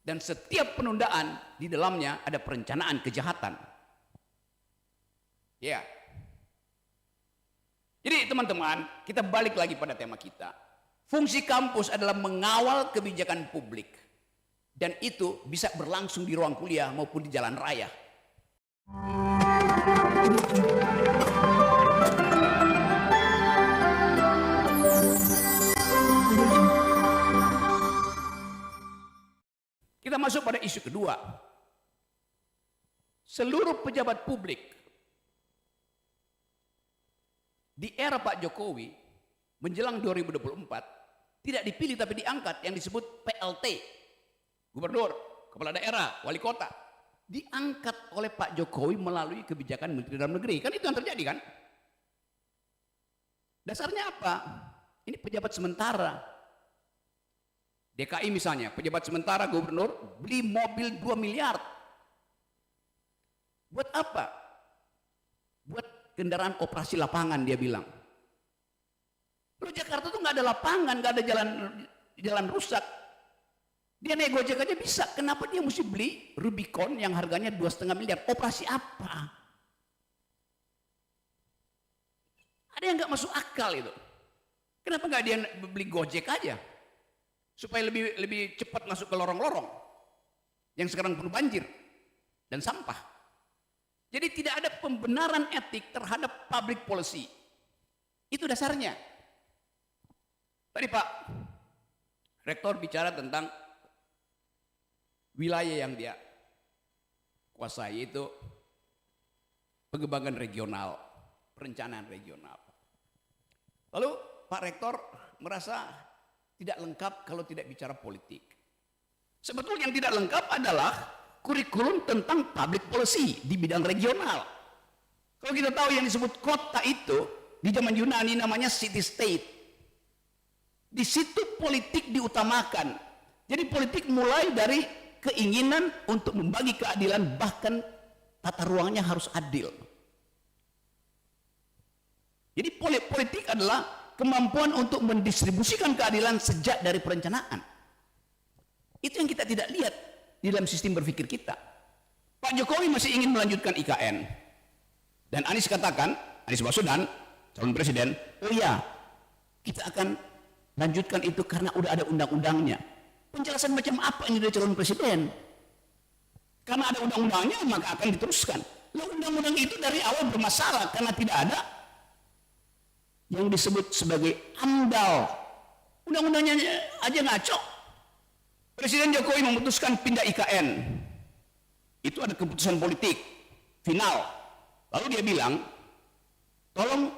Dan setiap penundaan di dalamnya ada perencanaan kejahatan. Ya. Jadi teman-teman, kita balik lagi pada tema kita. Fungsi kampus adalah mengawal kebijakan publik. Dan itu bisa berlangsung di ruang kuliah maupun di jalan raya. Kita masuk pada isu kedua. Seluruh pejabat publik di era Pak Jokowi menjelang 2024 tidak dipilih tapi diangkat, yang disebut PLT, gubernur, kepala daerah, wali kota, diangkat oleh Pak Jokowi melalui kebijakan Menteri Dalam Negeri. Kan itu yang terjadi kan? Dasarnya apa? Ini pejabat sementara. DKI misalnya, pejabat sementara gubernur beli mobil 2 miliar. Buat apa? Buat kendaraan operasi lapangan, dia bilang. Lalu Jakarta tuh nggak ada lapangan, nggak ada jalan rusak. Dia naik Gojek aja bisa. Kenapa dia mesti beli Rubicon yang harganya 2,5 miliar? Operasi apa? Ada yang nggak masuk akal itu. Kenapa nggak dia beli Gojek aja? Supaya lebih cepat masuk ke lorong-lorong yang sekarang penuh banjir dan sampah. Jadi tidak ada pembenaran etik terhadap public policy. Itu dasarnya. Tadi Pak Rektor bicara tentang wilayah yang dia kuasai, yaitu pengembangan regional, perencanaan regional. Lalu Pak Rektor merasa tidak lengkap kalau tidak bicara politik. Sebetulnya yang tidak lengkap adalah kurikulum tentang public policy di bidang regional. Kalau kita tahu yang disebut kota itu di zaman Yunani namanya city state. Di situ politik diutamakan. Jadi politik mulai dari keinginan untuk membagi keadilan, bahkan tata ruangnya harus adil. Jadi politik adalah kemampuan untuk mendistribusikan keadilan sejak dari perencanaan. Itu yang kita tidak lihat di dalam sistem berpikir kita. Pak Jokowi masih ingin melanjutkan IKN. Dan Anies katakan, Anies Baswedan, calon presiden, oh ya, kita akan lanjutkan itu karena udah ada undang-undangnya. Penjelasan macam apa ini dari calon presiden? Karena ada undang-undangnya maka akan diteruskan. Lalu undang-undang itu dari awal bermasalah karena tidak ada yang disebut sebagai AMDAL. Undang-undangnya aja ngaco. Presiden Jokowi memutuskan pindah IKN. Itu ada keputusan politik final. Lalu dia bilang, tolong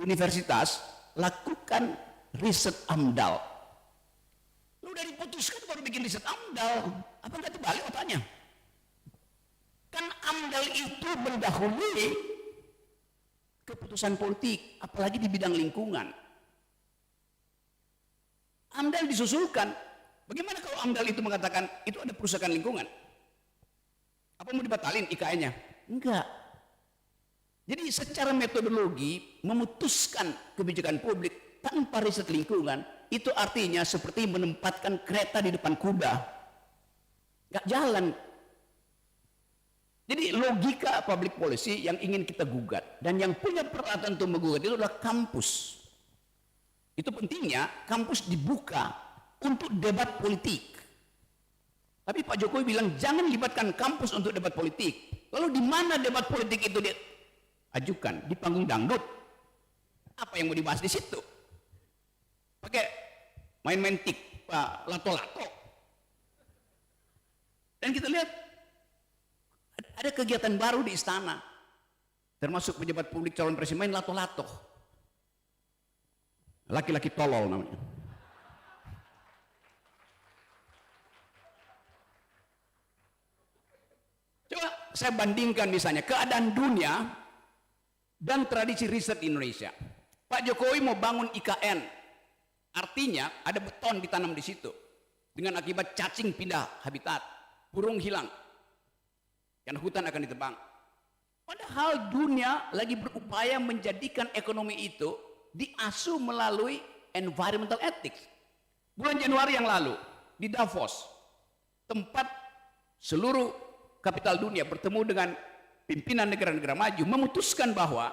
universitas lakukan riset AMDAL. Lu udah diputuskan baru bikin riset AMDAL. Apa nggak terbalik otaknya? Kan AMDAL itu mendahului keputusan politik, apalagi di bidang lingkungan. AMDAL disusulkan. Bagaimana kalau AMDAL itu mengatakan itu ada perusahaan lingkungan? Apa mau dibatalin IKN-nya? Enggak. Jadi secara metodologi memutuskan kebijakan publik tanpa riset lingkungan itu artinya seperti menempatkan kereta di depan kuda. Enggak jalan. Jadi logika public policy yang ingin kita gugat dan yang punya peralatan untuk menggugat itu adalah kampus. Itu pentingnya kampus dibuka untuk debat politik. Tapi Pak Jokowi bilang jangan libatkan kampus untuk debat politik. Lalu di mana debat politik itu diajukan? Di panggung dangdut. Apa yang mau dibahas di situ? Pakai main-main tik, Pak, lato-lato. Dan kita lihat ada kegiatan baru di istana, termasuk pejabat publik calon presiden main lato-lato. Laki-laki tolol namanya. Coba saya bandingkan misalnya keadaan dunia dan tradisi riset Indonesia. Pak Jokowi mau bangun IKN, artinya ada beton ditanam di situ. Dengan akibat cacing pindah habitat, burung hilang. Karena hutan akan ditebang. Padahal dunia lagi berupaya menjadikan ekonomi itu diasuh melalui environmental ethics. Bulan Januari yang lalu di Davos, tempat seluruh kapital dunia bertemu dengan pimpinan negara-negara maju, memutuskan bahwa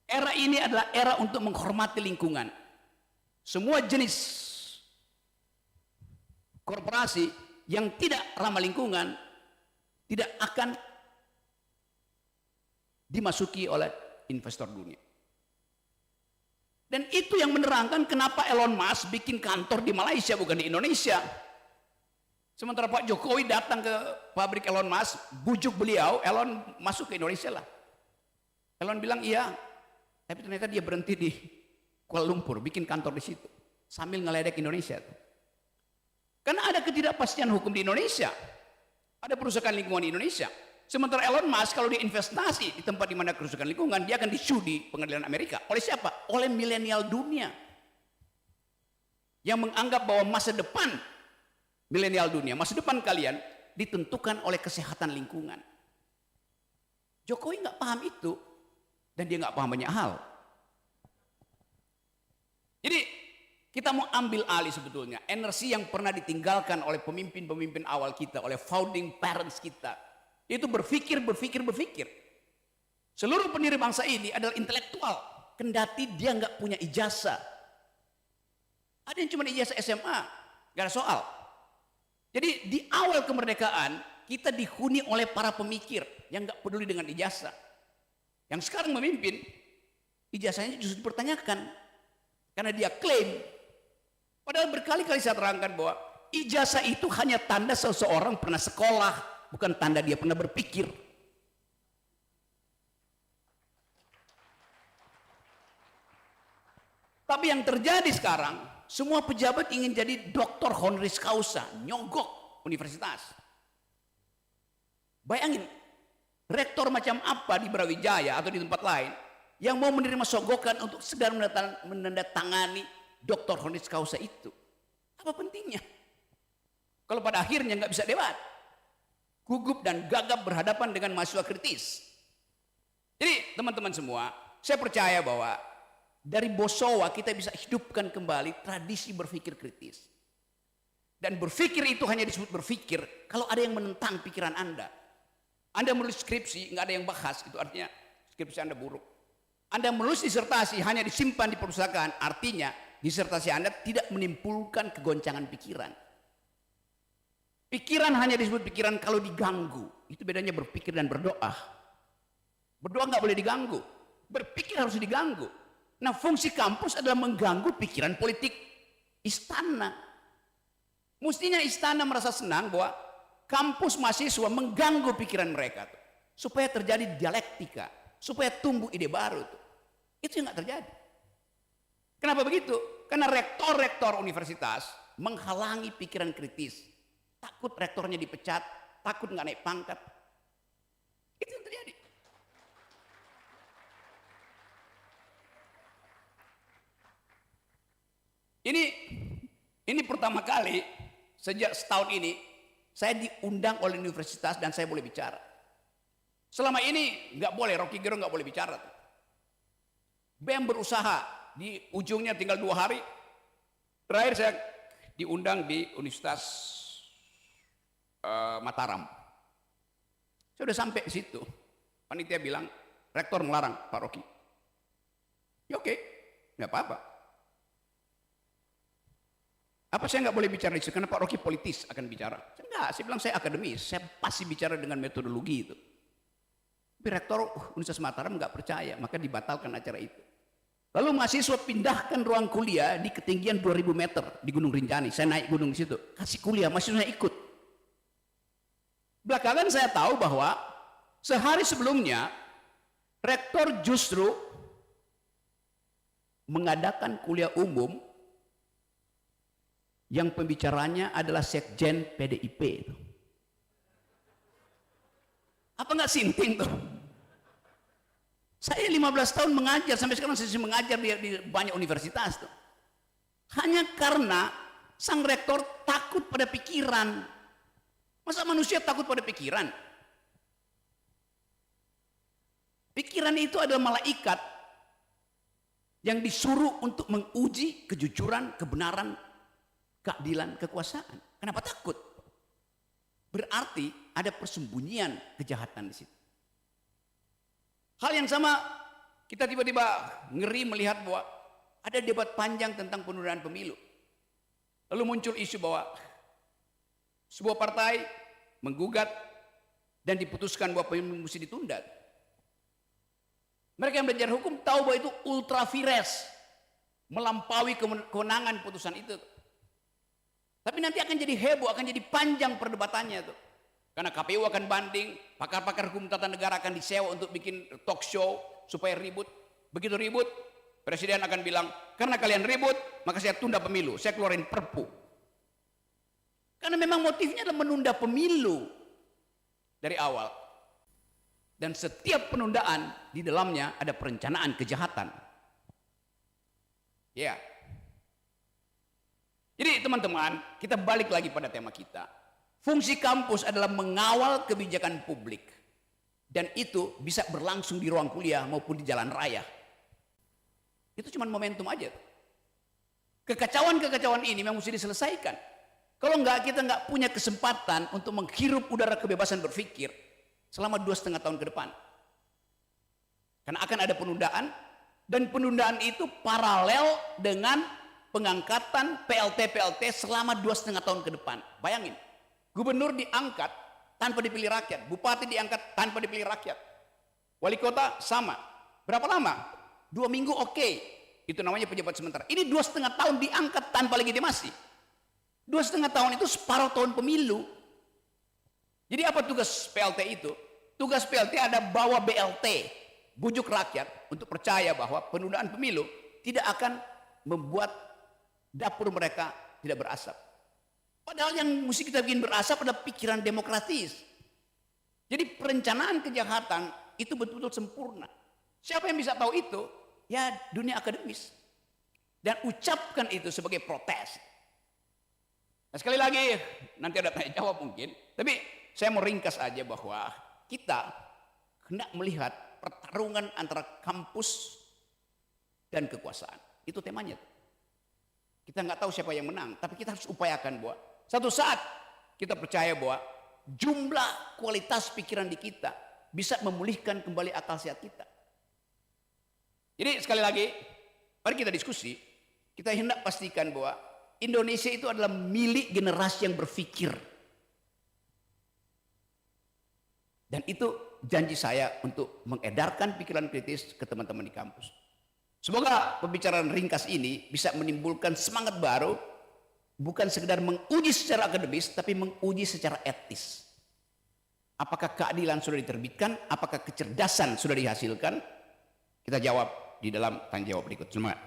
era ini adalah era untuk menghormati lingkungan. Semua jenis korporasi yang tidak ramah lingkungan tidak akan dimasuki oleh investor dunia. Dan itu yang menerangkan kenapa Elon Musk bikin kantor di Malaysia bukan di Indonesia. Sementara Pak Jokowi datang ke pabrik Elon Musk, bujuk beliau, Elon masuk ke Indonesia lah. Elon bilang iya, tapi ternyata dia berhenti di Kuala Lumpur, bikin kantor di situ, sambil ngeledek Indonesia. Karena ada ketidakpastian hukum di Indonesia, ada perusahaan lingkungan di Indonesia. Sementara Elon Musk kalau dia investasi di tempat di mana kerusakan lingkungan, dia akan disu di pengadilan Amerika. Oleh siapa? Oleh milenial dunia. Yang menganggap bahwa masa depan milenial dunia, masa depan kalian ditentukan oleh kesehatan lingkungan. Jokowi nggak paham itu, dan dia nggak paham banyak hal. Jadi kita mau ambil alih sebetulnya energi yang pernah ditinggalkan oleh pemimpin-pemimpin awal kita, oleh founding parents kita. Itu berpikir. Seluruh pendiri bangsa ini adalah intelektual, kendati dia nggak punya ijazah. Ada yang cuma ijazah SMA, nggak ada soal. Jadi di awal kemerdekaan kita dihuni oleh para pemikir yang nggak peduli dengan ijazah. Yang sekarang memimpin, ijazahnya justru dipertanyakan karena dia klaim. Padahal berkali-kali saya terangkan bahwa ijazah itu hanya tanda seseorang pernah sekolah, bukan tanda dia pernah berpikir. Tapi yang terjadi sekarang, semua pejabat ingin jadi doktor honoris causa, nyogok universitas. Bayangin, rektor macam apa di Brawijaya atau di tempat lain yang mau menerima sogokan untuk sedang menandatangani doktor honoris causa itu. Apa pentingnya? Kalau pada akhirnya nggak bisa debat, gugup dan gagap berhadapan dengan mahasiswa kritis. Jadi teman-teman semua, saya percaya bahwa dari Bosowa kita bisa hidupkan kembali tradisi berpikir kritis. Dan berpikir itu hanya disebut berpikir kalau ada yang menentang pikiran Anda. Anda menulis skripsi, nggak ada yang bahas, itu artinya skripsi Anda buruk. Anda menulis disertasi hanya disimpan di perpustakaan, artinya disertasi Anda tidak menimbulkan kegoncangan pikiran. Pikiran hanya disebut pikiran kalau diganggu. Itu bedanya berpikir dan berdoa. Berdoa nggak boleh diganggu. Berpikir harus diganggu. Nah, fungsi kampus adalah mengganggu pikiran politik istana. Mestinya istana merasa senang bahwa kampus mahasiswa mengganggu pikiran mereka tuh, supaya terjadi dialektika, supaya tumbuh ide baru tuh. Itu yang nggak terjadi. Kenapa begitu? Karena rektor-rektor universitas menghalangi pikiran kritis. Takut rektornya dipecat, takut nggak naik pangkat. Itu yang terjadi. Ini pertama kali sejak setahun ini saya diundang oleh universitas dan saya boleh bicara. Selama ini nggak boleh, Rocky Gerung nggak boleh bicara. BEM berusaha, di ujungnya tinggal 2 hari. Terakhir saya diundang di Universitas Mataram. Saya sudah sampai di situ. Panitia bilang, rektor melarang Pak Rocky. Ya oke, nggak apa-apa. Apa saya nggak boleh bicara di situ? Karena Pak Rocky politis akan bicara. Saya bilang saya akademis, saya pasti bicara dengan metodologi itu. Tapi rektor Universitas Mataram nggak percaya, maka dibatalkan acara itu. Lalu mahasiswa pindahkan ruang kuliah di ketinggian 2000 meter di Gunung Rinjani. Saya naik gunung di situ, kasih kuliah, mahasiswanya ikut. Belakangan saya tahu bahwa sehari sebelumnya rektor justru mengadakan kuliah umum yang pembicaranya adalah sekjen PDIP. Apa nggak sinting tuh? Saya 15 tahun mengajar, sampai sekarang saya mengajar di banyak universitas tuh. Hanya karena sang rektor takut pada pikiran. Masa manusia takut pada pikiran? Pikiran itu adalah malaikat yang disuruh untuk menguji kejujuran, kebenaran, keadilan, kekuasaan. Kenapa takut? berarti ada persembunyian kejahatan di situ. Hal yang sama, kita tiba-tiba ngeri melihat bahwa ada debat panjang tentang penundaan pemilu. Lalu muncul isu bahwa sebuah partai menggugat dan diputuskan bahwa pemilu mesti ditunda. Mereka yang belajar hukum tahu bahwa itu ultra vires, melampaui kewenangan putusan itu. Tapi nanti akan jadi heboh, akan jadi panjang perdebatannya tuh. Karena KPU akan banding, pakar-pakar hukum tata negara akan disewa untuk bikin talk show supaya ribut. Begitu ribut, presiden akan bilang, karena kalian ribut, maka saya tunda pemilu, saya keluarin perpu. Karena memang motifnya adalah menunda pemilu dari awal. Dan setiap penundaan di dalamnya ada perencanaan kejahatan. Ya. Jadi teman-teman, kita balik lagi pada tema kita. Fungsi kampus adalah mengawal kebijakan publik. Dan itu bisa berlangsung di ruang kuliah maupun di jalan raya. Itu cuma momentum aja. Kekacauan-kekacauan ini memang mesti diselesaikan. Kalau enggak, kita enggak punya kesempatan untuk menghirup udara kebebasan berpikir selama 2,5 tahun ke depan. Karena akan ada penundaan, dan penundaan itu paralel dengan pengangkatan PLT-PLT selama 2,5 tahun ke depan. Bayangin, gubernur diangkat tanpa dipilih rakyat, bupati diangkat tanpa dipilih rakyat, wali kota sama. Berapa lama? 2 minggu oke. Itu namanya pejabat sementara. Ini 2,5 tahun diangkat tanpa legitimasi. 2,5 tahun itu separuh tahun pemilu. Jadi apa tugas PLT itu? Tugas PLT ada bawa BLT, bujuk rakyat untuk percaya bahwa penundaan pemilu tidak akan membuat dapur mereka tidak berasap. Padahal yang mesti kita bikin berasap adalah pikiran demokratis. Jadi perencanaan kejahatan itu betul-betul sempurna. Siapa yang bisa tahu itu? Ya dunia akademis. Dan ucapkan itu sebagai protes. Nah, sekali lagi, nanti ada tanya jawab mungkin. Tapi saya mau ringkas aja bahwa kita hendak melihat pertarungan antara kampus dan kekuasaan. Itu temanya. Kita nggak tahu siapa yang menang, tapi kita harus upayakan bahwa satu saat kita percaya bahwa jumlah kualitas pikiran di kita bisa memulihkan kembali akal sehat kita. Jadi sekali lagi, mari kita diskusi. Kita hendak pastikan bahwa Indonesia itu adalah milik generasi yang berpikir. Dan itu janji saya untuk mengedarkan pikiran kritis ke teman-teman di kampus. Semoga pembicaraan ringkas ini bisa menimbulkan semangat baru, bukan sekedar menguji secara akademis, tapi menguji secara etis. Apakah keadilan sudah diterbitkan? Apakah kecerdasan sudah dihasilkan? Kita jawab di dalam tanya jawab berikut. Semangat.